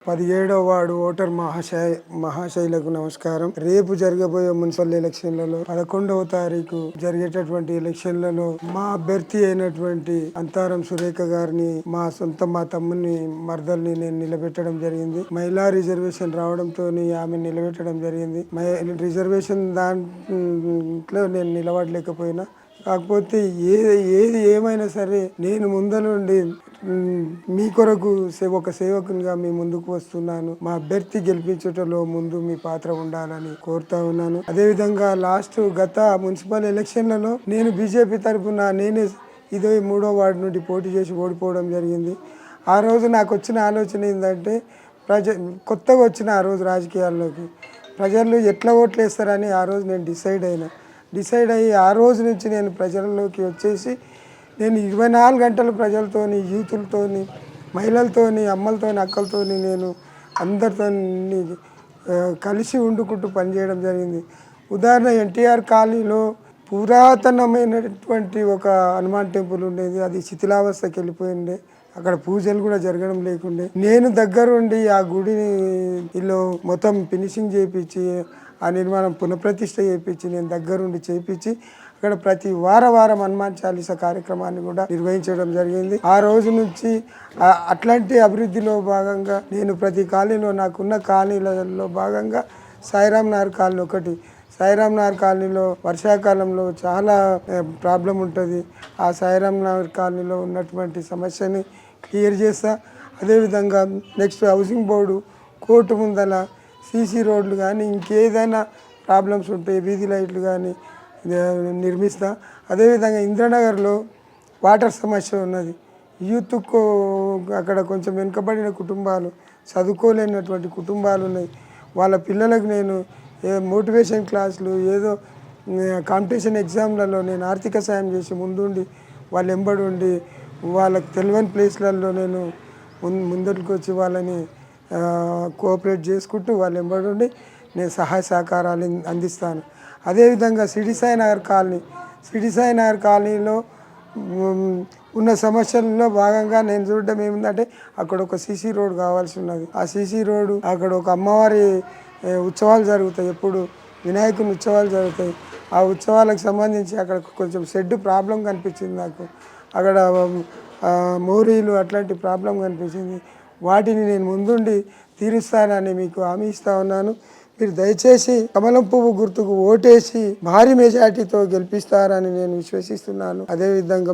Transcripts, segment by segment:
17వ ward voter మహాశైలకు నమస్కారం. రేపు జరగబోయే మున్సిపల్ ఎలక్షన్లలో 11వ తారీఖు జరిగేటటువంటి ఎలక్షన్లలో మా అభ్యర్థి అయినటువంటి అంతారం సురేఖ గారిని మా తమ్ముని మరదల్ని నేను నిలబెట్టడం జరిగింది. మహిళా రిజర్వేషన్ రావడంతో ఆమె నిలబెట్టడం జరిగింది. రిజర్వేషన్ దాంట్లో నేను నిలబడలేకపోయినా, కాకపోతే ఏది ఏమైనా సరే నేను ముందలుండి మీ కొరకు ఒక సేవకునిగా మీ ముందుకు వస్తున్నాను. మా అభ్యర్థి గెలిపించటంలో ముందు మీ పాత్ర ఉండాలని కోరుతా ఉన్నాను. అదేవిధంగా గత మున్సిపల్ ఎలక్షన్లలో నేను బీజేపీ తరఫున నేనే 23వ వార్డు నుండి పోటీ చేసి ఓడిపోవడం జరిగింది. ఆ రోజు నాకు వచ్చిన ఆలోచన ఏంటంటే, కొత్తగా వచ్చిన ఆ రోజు రాజకీయాల్లోకి ప్రజలు ఎట్లా ఓట్లు వేస్తారని ఆ రోజు నేను డిసైడ్ అయ్యి ఆ రోజు నుంచి నేను ప్రజల్లోకి వచ్చేసి నేను 24 గంటలు ప్రజలతోని, యూతులతోని, మహిళలతోని, అమ్మలతోని, అక్కలతోని నేను అందరితో కలిసి వండుకుంటూ పనిచేయడం జరిగింది. ఉదాహరణ, ఎన్టీఆర్ కాలనీలో పురాతనమైనటువంటి ఒక హనుమాన్ టెంపుల్ ఉండేది. అది శిథిలావస్థకి వెళ్ళిపోయింది. అక్కడ పూజలు కూడా జరగడం లేకుండే. నేను దగ్గరుండి ఆ గుడిలో మొత్తం ఫినిషింగ్ చేయించి, ఆ నిర్మాణం పునఃప్రతిష్ఠ చేయించి, నేను దగ్గరుండి చేయించి అక్కడ ప్రతి వారం హనుమాన్ చాలీసా కార్యక్రమాన్ని కూడా నిర్వహించడం జరిగింది. ఆ రోజు నుంచి అట్లాంటి అభివృద్ధిలో భాగంగా నేను ప్రతి కాలనీలో, నాకున్న కాలనీలలో భాగంగా సాయిరామ్ నగర్ కాలనీ ఒకటి. సాయిరామ్ నగర్ కాలనీలో వర్షాకాలంలో చాలా ప్రాబ్లం ఉంటుంది. ఆ సాయిరామ్ నగర్ కాలనీలో ఉన్నటువంటి సమస్యని క్లియర్ చేస్తా. అదేవిధంగా నెక్స్ట్ హౌసింగ్ బోర్డు, కోర్టు ముందల సీసీ రోడ్లు కానీ ఇంకేదైనా ప్రాబ్లమ్స్ ఉంటే వీధి లైట్లు కానీ నిర్మిస్తా. అదేవిధంగా ఇంద్రనగర్లో వాటర్ సమస్య ఉన్నది. యూత్కు అక్కడ కొంచెం వెనుకబడిన కుటుంబాలు, చదువుకోలేనటువంటి కుటుంబాలు ఉన్నాయి. వాళ్ళ పిల్లలకు నేను మోటివేషన్ క్లాసులు, ఏదో కాంపిటీషన్ ఎగ్జామ్లలో నేను ఆర్థిక సాయం చేసి ముందుండి వాళ్ళు ఎంబడి ఉండి, వాళ్ళకి తెలియని ప్లేస్లలో నేను ముందరికి వచ్చి వాళ్ళని కోఆపరేట్ చేసుకుంటూ వాళ్ళ ఎంబడి ఉండి నేను సహాయ సహకారాలు అందిస్తాను. అదేవిధంగా సిడి సాయి నగర్ కాలనీలో ఉన్న సమస్యల్లో భాగంగా నేను చూడడం ఏమిటంటే, అక్కడ ఒక సీసీ రోడ్ కావాల్సి ఉన్నది. ఆ సీసీ రోడ్డు, అక్కడ ఒక అమ్మవారి ఉత్సవాలు జరుగుతాయి, ఎప్పుడు వినాయకుని ఉత్సవాలు జరుగుతాయి. ఆ ఉత్సవాలకు సంబంధించి అక్కడ కొంచెం షెడ్ ప్రాబ్లం కనిపించింది నాకు. అక్కడ మోరీలు అట్లాంటి ప్రాబ్లం కనిపించింది. వాటిని నేను ముందుండి తీరుస్తానని మీకు హామీ ఇస్తా ఉన్నాను. మీరు దయచేసి కమలం పువ్వు గుర్తుకు ఓటేసి భారీ మెజార్టీతో గెలిపిస్తారని నేను విశ్వసిస్తున్నాను. అదేవిధంగా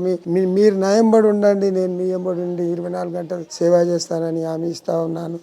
మీరు నా ఎంబడి ఉండండి, నేను మీ ఎంబడి ఉండి 24 గంటలు సేవ చేస్తానని హామీ ఇస్తా ఉన్నాను.